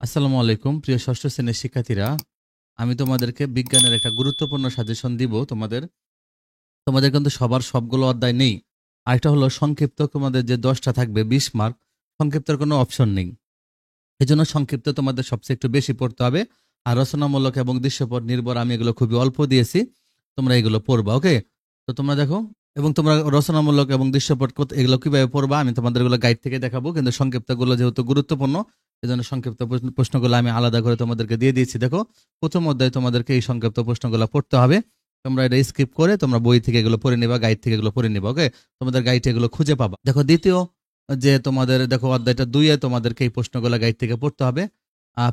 আসসালামু আলাইকুম প্রিয় ষষ্ঠ শ্রেণীর শিক্ষার্থীরা। আমি তোমাদেরকে বিজ্ঞানের একটা গুরুত্বপূর্ণ সাজেশন দিব। তোমাদের তোমাদের কিন্তু সবার সবগুলো অধ্যায় নেই। আরেকটা হলো সংক্ষিপ্ত, তোমাদের যে 10টা থাকবে 20 মার্ক, সংক্ষিপ্তের কোনো অপশন নেই। এই জন্য সংক্ষিপ্ত তোমাদের সবচেয়ে একটু বেশি পড়তে হবে। আর রচনামূলক এবং দৃশ্যপট নির্ভর আমি এগুলো খুবই অল্প দিয়েছি, তোমরা এগুলো পড়বা। ওকে, তো তোমরা দেখো, এবং তোমরা রচনামূলক এবং দৃশ্যপট এগুলো কিভাবে পড়বা আমি তোমাদের এগুলো গাইড থেকে দেখাবো, কিন্তু সংক্ষিপ্তগুলো যেহেতু গুরুত্বপূর্ণ এই জন্য সংক্ষিপ্ত প্রশ্নগুলো আমি আলাদা করে তোমাদেরকে দিয়ে দিয়েছি। দেখো, প্রথম অধ্যায়ে তোমাদেরকে এই সংক্ষিপ্ত প্রশ্নগুলো পড়তে হবে। তোমরা এটা স্কিপ করে তোমরা বই থেকে এগুলো পড়ে নিবা, গাইড থেকে এগুলো পড়ে নিবা। ওকে, তোমাদের গাইডে এগুলো খুঁজে পাবা। দেখো, দ্বিতীয় যে তোমাদের দেখো অধ্যায়টা 2-এ তোমাদেরকে এই প্রশ্নগুলো গাইড থেকে পড়তে হবে।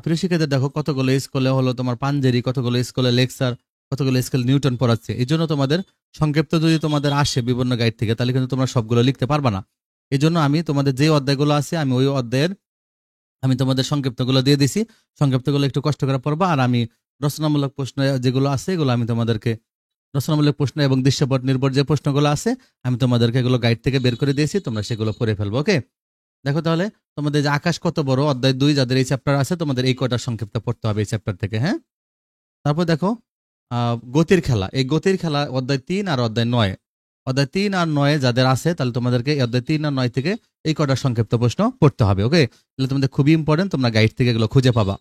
প্রিয় শিক্ষার্থীদের, দেখো কতগুলো স্কুলে হলো তোমার পাঞ্জেরি, কতগুলো স্কুলে লেকচার, কতগুলো স্কুলে নিউটন পড়াচ্ছে। এই জন্য তোমাদের সংক্ষিপ্ত যদি তোমাদের আসে বিভিন্ন গাইড থেকে, তাহলে কিন্তু তোমরা সবগুলো লিখতে পারবা না। এই জন্য আমি তোমাদের যে অধ্যায়গুলো আছে আমি ওই অধ্যায়ের আমি তোমাদের সংক্ষিপ্তগুলো দিয়ে দিছি। সংক্ষিপ্তগুলো একটু কষ্ট করে পড়বা। আর আমি রচনামূলক প্রশ্ন যেগুলো আছে এগুলো আমি তোমাদেরকে, রচনামূলক প্রশ্ন এবং দৃশ্যপট নির্ভর যে প্রশ্নগুলো আছে আমি তোমাদেরকে এগুলো গাইড থেকে বের করে দিয়েছি, তোমরা সেগুলো পড়ে ফেলবো। ওকে, দেখো তাহলে তোমাদের যে আকাশ কত বড় অধ্যায় 2 যাদের এই চ্যাপ্টার আছে, তোমাদের এই কয়টা সংক্ষিপ্ত পড়তে হবে এই চ্যাপ্টার থেকে। হ্যাঁ, তারপর দেখো গতির খেলা, এই গতির খেলা অধ্যায় 3 আর অধ্যায় 9, অধ্যায় 3 আর 9 যাদের আছে তাহলে তোমাদেরকে অধ্যায় 3 আর 9 থেকে এই কয়টা সংক্ষিপ্ত প্রশ্ন পড়তে হবে। ওকে, তাহলে তোমাদের খুবই ইম্পর্টেন্ট, তোমরা গাইড থেকে এগুলো খুঁজে পাবা।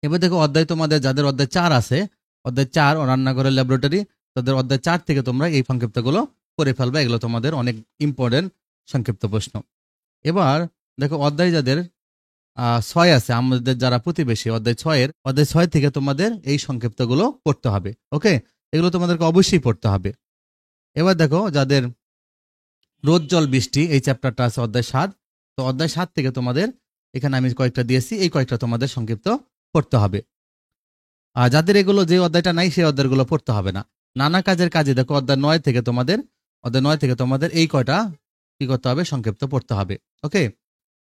এবার দেখো অধ্যায় তোমাদের যাদের অধ্যায় 4 আছে, অধ্যায় 4 ও রান্নাঘরের ল্যাবরেটরি, তাদের অধ্যায় 4 থেকে তোমরা এই সংক্ষিপ্তগুলো পড়ে ফেলবে। এগুলো তোমাদের অনেক ইম্পর্টেন্ট সংক্ষিপ্ত প্রশ্ন। এবার দেখো অধ্যায় যাদের 6 আছে, আমাদের যারা প্রতিবেশী, অধ্যায় 6 থেকে তোমাদের এই সংক্ষিপ্তগুলো পড়তে হবে। ওকে, এগুলো তোমাদেরকে অবশ্যই পড়তে হবে। এবার দেখো যাদের রোদ জল বৃষ্টি এই চ্যাপ্টারটা আছে অধ্যায় 7, তো অধ্যায় 7 থেকে তোমাদের এখানে আমি কয়েকটা দিয়েছি, এই কয়েকটা তোমাদের সংক্ষিপ্ত পড়তে হবে। আর যাদের এগুলো যে অধ্যায়টা নাই সেই অধ্যায়গুলো পড়তে হবে না। নানা কাজের কাজে দেখো অধ্যায় 9 থেকে তোমাদের এই কয়টা কি করতে হবে, সংক্ষিপ্ত পড়তে হবে। ওকে,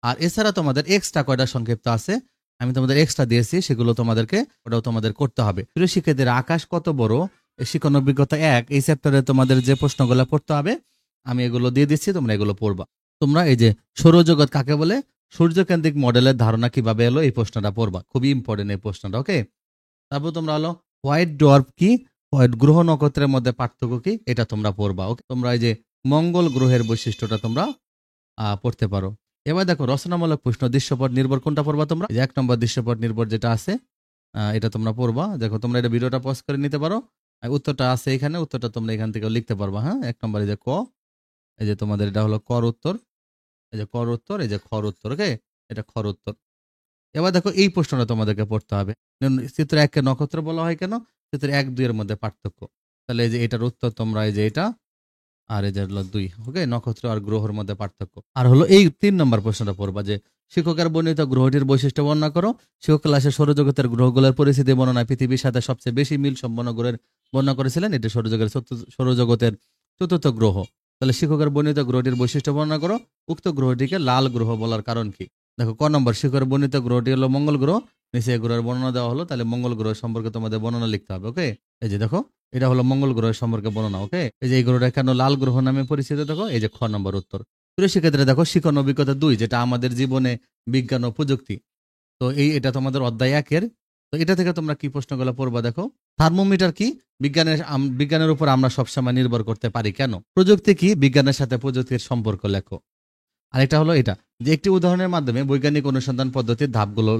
আর এছাড়া তোমাদের এক্সট্রা কয়টা সংক্ষিপ্ত আছে আমি তোমাদের এক্সট্রা দিয়েছি, সেগুলো তোমাদেরকে ওটাও তোমাদের করতে হবে। প্রিয় শিক্ষার্থীরা, আকাশ কত বড় শিক্ষণ অভিজ্ঞতা 1 এই চ্যাপ্টারে তোমাদের যে প্রশ্নগুলো পড়তে হবে আমি এগুলো দিয়ে দিচ্ছি, তোমরা এগুলো পড়বা। তোমরা এই যে সৌরজগৎ কাকে বলে, সূর্যকেন্দ্রিক মডেলের ধারণা কিভাবে এলো, এই প্রশ্নটা পড়বা, খুবই ইম্পর্টেন্ট এই প্রশ্নটা। ওকে, তারপর তোমরা হলো হোয়াইট ডোয়ার্ফ কি, হোয়াইট গ্রহ নক্ষত্রের মধ্যে পার্থক্য কি, এটা তোমরা পড়বা। ওকে, তোমরা এই যে মঙ্গল গ্রহের বৈশিষ্ট্যটা তোমরা পড়তে পারো। এবার দেখো রচনামূলক প্রশ্ন দৃশ্যপট নির্ভর কোনটা পড়বা তোমরা, এই যে 1 নম্বর দৃশ্যপট নির্ভর যেটা আছে এটা তোমরা পড়বা। দেখো তোমরা এটা ভিডিওটা পজ করে নিতে পারো, উত্তরটা আছে এখানে, উত্তরটা তোমরা এখান থেকে লিখতে পারবা। হ্যাঁ, 1 নম্বর এই যে ক, এই যে তোমাদের এটা হলো কর উত্তর, এই যে কর উত্তর, এই যে খর উত্তর। ওকে, এটা খর উত্তর। এবার দেখো এই প্রশ্নটা তোমাদেরকে পড়তে হবে, চিত্র 1 কে নক্ষত্র বলা হয় কেন, চিত্র 1-2 এর মধ্যে পার্থক্য। তাহলে এই যে এটার উত্তর তোমরা এই যে এটা, আর এই যে হলো 2। ওকে, নক্ষত্র আর গ্রহের মধ্যে পার্থক্য। আর হলো এই 3 নম্বর প্রশ্নটা পড়বা যে শিক্ষকের বর্ণিত গ্রহটির বৈশিষ্ট্য বর্ণনা করো। শিক্ষক ক্লাসে সৌরজগতের গ্রহগুলোর পরিস্থিতি বর্ণনায় পৃথিবীর সাথে সবচেয়ে বেশি মিল সম্পন্ন গ্রহের বর্ণনা করেছিলেন, এটি সৌরজগতের চতুর্থ গ্রহ। তাহলে শিক্ষকের বর্ণিত গ্রহটির বৈশিষ্ট্য বর্ণনা করো, উক্ত গ্রহটিকে লাল গ্রহ বলার কারণ কি। দেখো ক নম্বর, শিক্ষকের বর্ণিত গ্রহটি হলো মঙ্গল গ্রহ, নিচে গ্রহের বর্ণনা দেওয়া হলো, তাহলে মঙ্গল গ্রহ সম্পর্কে তোমাদের বর্ণনা লিখতে হবে। ওকে, এই যে দেখো এটা হলো মঙ্গল গ্রহের সম্পর্কে বর্ণনা। ওকে, এই যে এই গ্রহটা কেন লাল গ্রহ নামে পরিচিত, দেখো এই যে খ নম্বর উত্তর। প্রিয় শিক্ষার্থীরা, দেখো শিক্ষণ অভিজ্ঞতা 2 যেটা আমাদের জীবনে বিজ্ঞান ও প্রযুক্তি, তো এটা তোমাদের অধ্যায় 1-এর। তো এটা থেকে তোমরা কি প্রশ্নগুলো পড়বা, দেখো থার্মোমিটার কি, বিজ্ঞানের উপর আমরা সবসময় নির্ভর করতে পারি কেন, প্রযুক্তি কি, বিজ্ঞানের সাথে প্রযুক্তির সম্পর্ক লেখো। আর এটা হলো এটা যে একটি উদাহরণের মাধ্যমে বৈজ্ঞানিক অনুসন্ধান পদ্ধতির ধাপগুলো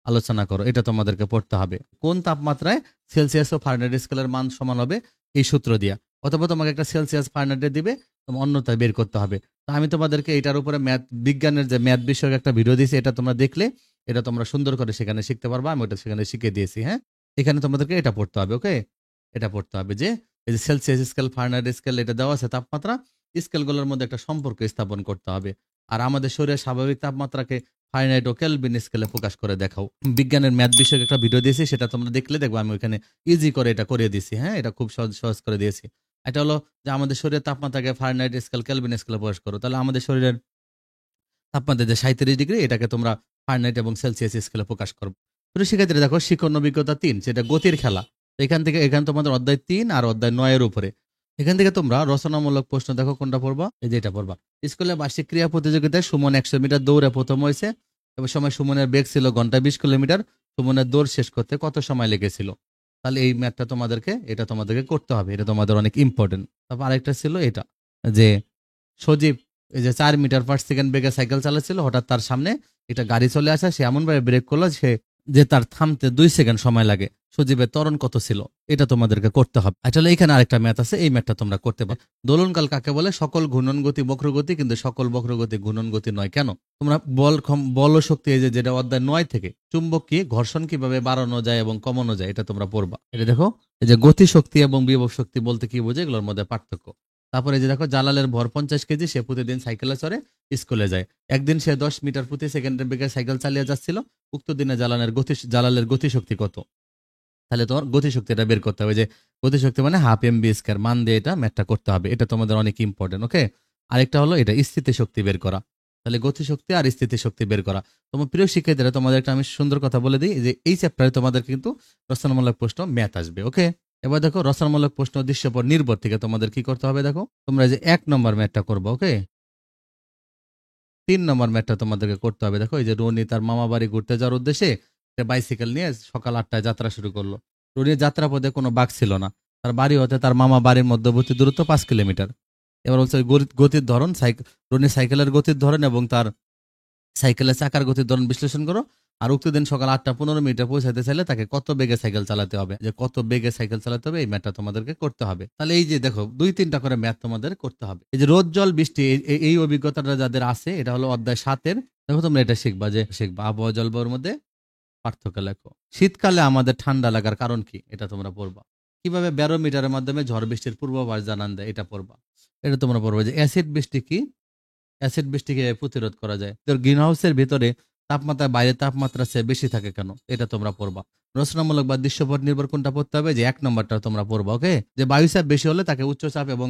আলোচনা করো, এটা তোমাদেরকে পড়তে হবে। কোন তাপমাত্রায় সেলসিয়াস ও ফারেনহাইট স্কেলের মান সমান হবে এই সূত্র দিয়া, অথবা তোমাকে একটা সেলসিয়াস ফারেনহাইটে দিবে, তোমার অন্যথায় বের করতে হবে। তো আমি তোমাদেরকে এটার উপরে বিজ্ঞানের যে ম্যাথ বিষয়ক একটা ভিডিও দিয়েছি, এটা তোমরা দেখলে এটা তোমরা সুন্দর করে সেখানে শিখতে পারবা, আমি ওটা সেখানে শিখিয়ে দিয়েছি। হ্যাঁ, এখানে তোমাদেরকে এটা পড়তে হবে। ওকে, এটা পড়তে হবে যে এই যে সেলসিয়াস স্কেল, ফারেনহাইট স্কেল, এটা দেওয়া আছে তাপমাত্রা, স্কেলগুলোর মধ্যে একটা সম্পর্ক স্থাপন করতে হবে। আর আমাদের শরীরের স্বাভাবিক তাপমাত্রাকে ফারেনহাইট ও কেলভিন স্কেলে প্রকাশ করে দেখাও। বিজ্ঞানের ম্যাথ বিষয়ক একটা ভিডিও দিয়েছি, সেটা তোমরা দেখলে দেখবো আমি ওইখানে ইজি করে এটা করে দিয়েছি। হ্যাঁ, এটা খুব সহজ সহজ করে দিয়েছি। এটা হলো যে আমাদের শরীরের তাপমাত্রাকে ফারেনহাইট স্কেল, কেলভিন স্কেলে প্রকাশ করো, তাহলে আমাদের শরীরের তাপমাত্রা যে 37 ডিগ্রি, এটাকে তোমরা ফারেনহাইট এবং সেলসিয়াস স্কেলে প্রকাশ করবে। তো শিক্ষার্থীরা দেখো শিক্ষণ অভিজ্ঞতা 3 যেটা গতির খেলা, এখানে তোমাদের অধ্যায় 3 আর অধ্যায় 9 এর উপরে। এখান থেকে তোমরা রচনামূলক প্রশ্ন দেখো কোনটা পড়বা, এই যে এটা পড়বা। স্কুলে বার্ষিক ক্রীড়া প্রতিযোগিতায় সুমন 100 মিটার দৌড়ে প্রথম হয়েছে এবার সময় সুমনের বেগ ছিল ঘন্টায় 20 কিলোমিটার, সুমনের দৌড় শেষ করতে কত সময় লেগেছিল? তাহলে এই ম্যাথটা তোমাদেরকে করতে হবে, এটা তোমাদের অনেক ইম্পর্টেন্ট। তারপর আরেকটা ছিল এটা, যে সজীব এই যে 4 মিটার/সেকেন্ড বেগে সাইকেল চালাচ্ছিল, হঠাৎ তার সামনে একটা গাড়ি চলে আসে, সে এমনভাবে ব্রেক করলো যে তার থামতে 2 সেকেন্ড সময় লাগে। সজীবের ত্বরণ কত ছিল? এটা তোমাদেরকে করতে হবে। আসলে এখানে আরেকটা ম্যাথ আছে, এই ম্যাথটা তোমরা করতে পারো। দোলনকাল কাকে বলে? সকল ঘূর্ণন গতি বক্রগতি, কিন্তু সকল বক্রগতি ঘূর্ণন গতি নয়। কেন? তোমরা বল ও শক্তি, এই যে যেটা অধ্যায় 9 থেকে, চুম্বক কি, ঘর্ষণ কিভাবে বাড়ানো যায় এবং কমানো যায়, এটা তোমরা পড়বা। এটা দেখো, এই যে গতি শক্তি এবং বিভব শক্তি বলতে কি বোঝে, এগুলোর মধ্যে পার্থক্য। তারপরে যে দেখো, জালালের ভর 50 কেজি, সে প্রতিদিন সাইকেলে চড়ে স্কুলে যায়। একদিন সে 10 মিটার/সেকেন্ডের বেগে সাইকেল চালিয়ে যাচ্ছিল। উক্ত দিনে জালালের গতিশক্তি কত? তাহলে তোমার গতিশক্তিটা বের করতে হবে, যে গতিশক্তি মানে হাফ mv², মান দিয়ে এটা ম্যাথটা করতে হবে। এটা তোমাদের অনেক ইম্পর্টেন্ট। ওকে, আরেকটা হলো এটা স্থিতিশক্তি বের করা। তাহলে গতিশক্তি আর স্থিতিশক্তি বের করা। তোমার প্রিয় শিক্ষার্থীরা, তোমাদের একটা আমি সুন্দর কথা বলে দিই, যে এই চ্যাপ্টারে তোমাদের কিন্তু রচনামূলক প্রশ্ন ম্যাথ আসবে। ওকে, এবার দেখো রচনামূলক প্রশ্ন দৃশ্যপট নির্ভর থেকে তোমাদের কি করতে হবে। দেখো, তোমরা যে 1 নম্বর ম্যাথটা করবো, ওকে, 3 নম্বর ম্যাথটা তোমাদেরকে করতে হবে। দেখো, এই যে রনি তার মামা বাড়ি ঘুরতে যাওয়ার উদ্দেশ্যে সে বাইসাইকেল নিয়ে সকাল 8টায় যাত্রা শুরু করলো। রনির যাত্রাপথে কোনো বাঘ ছিল না। তার বাড়ি হতে তার মামা বাড়ির মধ্যবর্তী দূরত্ব 5 কিলোমিটার। এবার হচ্ছে গতির ধরন, রনির সাইকেলের গতির ধরন এবং তার সাইকেলের চাকার গতির ধরন বিশ্লেষণ করো। আর উক্ত দিন সকাল 8টা 15 মিনিটে পৌঁছাতে চাইলে তাকে কত বেগে সাইকেল চালাতে হবে, যে কত বেগে সাইকেল চালাতে হবে, এই ম্যাথটা তোমাদেরকে করতে হবে। তাহলে এই যে দেখো, 2-3টা করে ম্যাথ তোমাদের করতে হবে। এই যে রোদ জল বৃষ্টি, এই অভিজ্ঞতাটা যাদের আছে, এটা হলো অধ্যায় 7-এর। দেখো, তোমরা এটা শিখবা আবহাওয়া জলবায়ুর মধ্যে পার্থক্য লেখো। শীতকালে আমাদের ঠান্ডা লাগার কারণ কি, এটা তোমরা পড়বা। কিভাবে ব্যারোমিটারের মাধ্যমে ঝড় বৃষ্টির পূর্বাভাস জানান দেয়, এটা পড়বা। এটা তোমরা পড়বা। যে অ্যাসিড বৃষ্টি কি, অ্যাসিড বৃষ্টিকে প্রতিরোধ করা যায়। তোর গ্রিন হাউসের ভিতরে তাপমাত্রা বাইরের তাপমাত্রা চেয়ে বেশি থাকে কেন, এটা তোমরা পড়বা। রচনামূলক বা দৃশ্যপট নির্ভর কোনটা পড়তে হবে, যে 1 নম্বরটা তোমরা পড়বা। ওকে, যে বায়ুচাপ বেশি হলে তাকে উচ্চচাপ এবং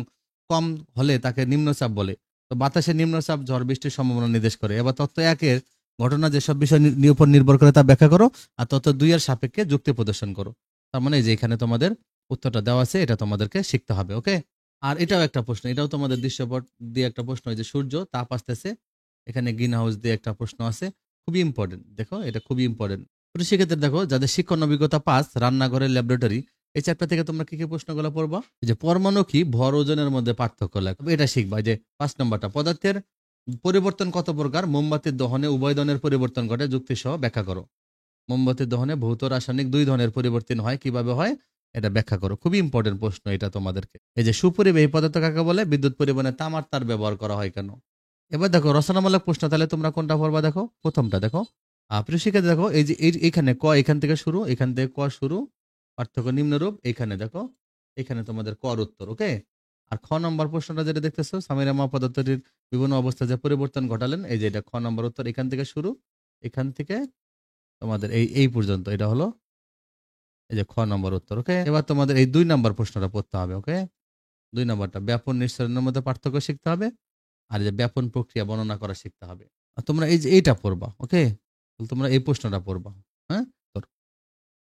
কম হলে তাকে নিম্নচাপ বলে। তো বাতাসে নিম্নচাপ ঝড় বৃষ্টির সম্ভাবনা নির্দেশ করে। এবার তত্ত্ব 1-এর ঘটনা যেসব বিষয় উপর নির্ভর করে তা ব্যাখ্যা করো, আর তত্ত্ব 2-এর সাপেক্ষে যুক্তি প্রদর্শন করো। তার মানে যে এখানে তোমাদের উত্তরটা দেওয়া আছে, এটা তোমাদেরকে শিখতে হবে। ওকে, আর এটাও একটা প্রশ্ন, এটাও তোমাদের দৃশ্যপট দিয়ে একটা প্রশ্ন, যে সূর্য তাপ আসতেছে, এখানে গ্রিন হাউস দিয়ে একটা প্রশ্ন আছে, খুবই ইম্পর্টেন্ট। দেখো, এটা খুবই ইম্পর্টেন্ট। সেক্ষেত্রে দেখো, যাদের শিক্ষণ অভিজ্ঞতা 5, রান্নাঘরের ল্যাবরেটরি, এই চ্যাপ্টার থেকে তোমরা কি কি প্রশ্নগুলো পড়বা। এই যে পরমাণু কি, ভর ওজনের মধ্যে পার্থক্য লেখো, এটা শিখবা। যে 5 নম্বরটা, পদার্থের পরিবর্তন কত প্রকার, মোমবাতির দহনে উভয় ধরনের পরিবর্তন ঘটে, যুক্তি সহ ব্যাখ্যা করো। মোমবাতির দহনে ভৌত রাসায়নিক 2 ধরনের পরিবর্তন হয়, কিভাবে হয়, এটা ব্যাখ্যা করো। খুবই ইম্পর্টেন্ট প্রশ্ন এটা তোমাদেরকে। এই যে সুপরিবাহী পদার্থ কাকে বলে, বিদ্যুৎ পরিবহনে তামার তার ব্যবহার করা হয় কেন। এবার দেখো রচনামূলক প্রশ্ন, তাহলে তোমরা কোনটা পড়বা। দেখো, প্রথমটা দেখো, প্রিয় শিক্ষার্থী, দেখো এই যে এখানে ক, এখান থেকে শুরু, এখান থেকে ক শুরু, পার্থক্য নিম্নরূপ। এখানে দেখো, এখানে তোমাদের কর উত্তর। ওকে, আর খ নম্বর প্রশ্নটা যেটা দেখতেছো, সামিরা মা পদার্থটির বিভিন্ন অবস্থা যে পরিবর্তন ঘটালেন, এই যে এটা খ নম্বর উত্তর। এখান থেকে শুরু, এখান থেকে তোমাদের এই এই পর্যন্ত, এটা হলো এই যে খ নম্বর উত্তর। ওকে, এবার তোমাদের এই 2 নম্বর প্রশ্নটা পড়তে হবে। ওকে, 2 নম্বরটা ব্যাপন নিঃসরণের মধ্যে পার্থক্য শিখতে হবে, আর এই যে ব্যাপন প্রক্রিয়া বর্ণনা করা শিখতে হবে। আর তোমরা এই যে এইটা পড়বা। ওকে, তোমরা এই প্রশ্নটা পড়বা। হ্যাঁ,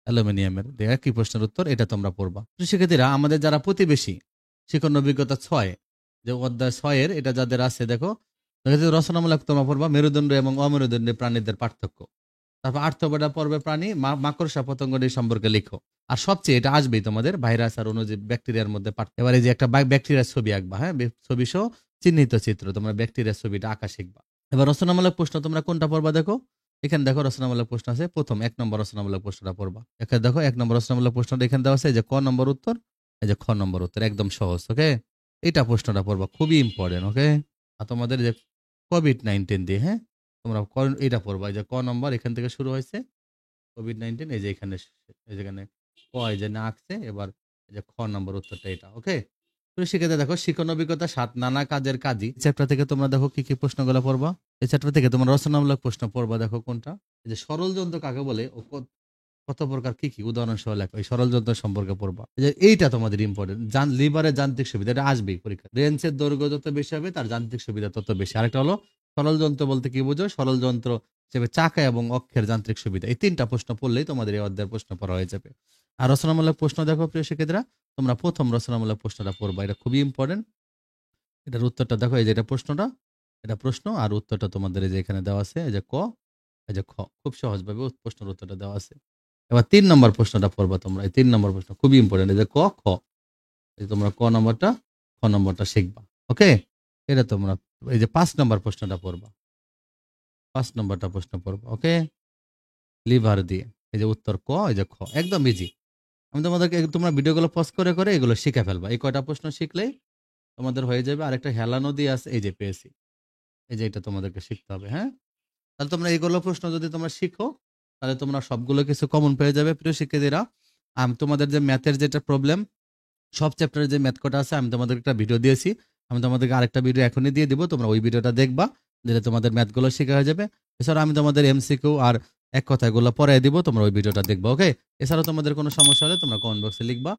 অ্যালুমিনিয়ামের একই প্রশ্নের উত্তর, এটা তোমরা পড়বা। শিক্ষার্থীরা, আমাদের যারা প্রতিবেশী, শিক্ষণ অভিজ্ঞতা 6, যে অধ্যায় 6-এর, এটা যাদের আছে, দেখো রচনামূলক তোমরা পড়বা মেরুদণ্ড এবং অমেরুদণ্ডী প্রাণীদের পার্থক্য। তারপর আর্থপেডা পর্বে প্রাণী, মাকড়সা পতঙ্গটি সম্পর্কে লিখো। আর সবচেয়ে এটা আসবেই তোমাদের ভাইরাস আর অণুজীব ব্যাকটেরিয়ার মধ্যে এবারে যে একটা ব্যাকটেরিয়ার ছবি আঁকবা। হ্যাঁ, ছবি সহ চিহ্নিত চিত্র, তোমরা ব্যাকটেরিয়ার ছবিটা আঁকা শিখবা। এবার রচনামূলক প্রশ্ন তোমরা কোনটা পড়বা। দেখো, এখানে দেখো রচনামূলক প্রশ্ন আছে, প্রথম 1 নম্বর রচনামূলক প্রশ্নটা পড়বা। এখানে দেখো 1 নম্বর রচনামূলক প্রশ্নটা এখানে দেওয়া আছে, এই যে ক নম্বর উত্তর, এই যে খ নম্বর উত্তর, একদম সহজ। ওকে, এটা প্রশ্নটা পড়বা, খুবই ইম্পর্টেন্ট। ওকে, আর তোমাদের যে কোভিড-19 দিয়ে, হ্যাঁ, তোমরা এটা পড়বা। এই যে ক নম্বর এখান থেকে শুরু হয়েছে, কোভিড-19, এই যে এখানে, এই যেখানে ক, এই যে না আঁকছে, এবার এই যে খ নম্বর উত্তরটা এটা। ওকে, তো সেক্ষেত্রে দেখো, শিক্ষণ অভিজ্ঞতা 7, নানা কাজের কাজী, চ্যাপ্টার থেকে তোমরা দেখো কি কি প্রশ্নগুলো পড়বা। এই চ্যাপ্টার থেকে তোমরা রচনামূলক প্রশ্ন পড়বা। দেখো কোনটা, এই যে সরল যন্ত্র কাকে বলে ও কত প্রকার, কি কি উদাহরণ সহ লেখো, এই সরল যন্ত্র সম্পর্কে পড়বা। এই যে এইটা তোমাদের ইম্পর্টেন্ট, লিভারের যান্ত্রিক সুবিধা, এটা আসবেই পরীক্ষা। রেঞ্চের দৈর্ঘ্য যত বেশি হবে, তার যান্ত্রিক সুবিধা তত বেশি। আরেকটা হলো সরল যন্ত্র বলতে কি বুঝো, সরল যন্ত্র হিসেবে চাকা এবং অক্ষের যান্ত্রিক সুবিধা। এই 3টা প্রশ্ন পড়লেই তোমাদের এই অধ্যায়ের প্রশ্ন পড়া হয়ে যাবে। আর রচনামূলক প্রশ্ন দেখো প্রিয় শিক্ষার্থীরা, তোমরা প্রথম রচনামূলক প্রশ্নটা পড়বা, এটা খুবই ইম্পর্টেন্ট। এটার উত্তরটা দেখো, এই যে এটা প্রশ্নটা, এটা প্রশ্ন, আর উত্তরটা তোমাদের এই যে এখানে দেওয়া আছে, এই যে ক, এই যে খ, খুব সহজভাবে প্রশ্নের উত্তরটা দেওয়া আছে। এবার ৩ নম্বর প্রশ্নটা পড়বা তোমরা। এই ৩ নম্বর প্রশ্ন খুবই ইম্পর্টেন্ট। এই যে ক, খ। এই যে তোমরা ক নম্বরটা, খ নম্বরটা শিখবা। ওকে? এটা তোমরা এই যে ৫ নম্বর প্রশ্নটা পড়বা। ৫ নম্বরটা প্রশ্ন পড়বা। ওকে? লিভার দিয়ে। এই যে উত্তর ক, এই যে খ। একদম ইজি। আমি তোমাদেরকে তোমরা ভিডিওগুলো পজ করে, করে এগুলো শিখে ফেলবা। এই কয়টা প্রশ্ন শিখলেই তোমাদের হয়ে যাবে। আরেকটা হেলা নদী আছে, এই যে পেয়েছি। এই যে এটা তোমাদেরকে শিখতে হবে, হ্যাঁ? তাহলে তোমরা এইগুলো প্রশ্ন যদি তোমরা শিখো, তাহলে তোমরা সবগুলো কিছু কমন পেয়ে যাবে প্রিয় শিক্ষার্থীরা। তোমাদের যে ম্যাথের যেটা প্রবলেম, সব চ্যাপ্টারে যে ম্যাথ কটা আছে আমি তোমাদের একটা ভিডিও দিয়েছি। আমি তোমাদেরকে আরেকটা ভিডিও এখনই দিয়ে দিব। তোমরা ওই ভিডিওটা দেখবা, দিলে তোমাদের ম্যাথগুলো শেখা হয়ে যাবে। এছাড়া আমি তোমাদের এমসিকিউ আর এক কথাগুলো পড়াই দিব, তোমরা ওই ভিডিওটা দেখবা। ওকে? এছাড়াও তোমাদের কোনো সমস্যা হলে তোমরা কমেন্ট বক্সে লিখবা।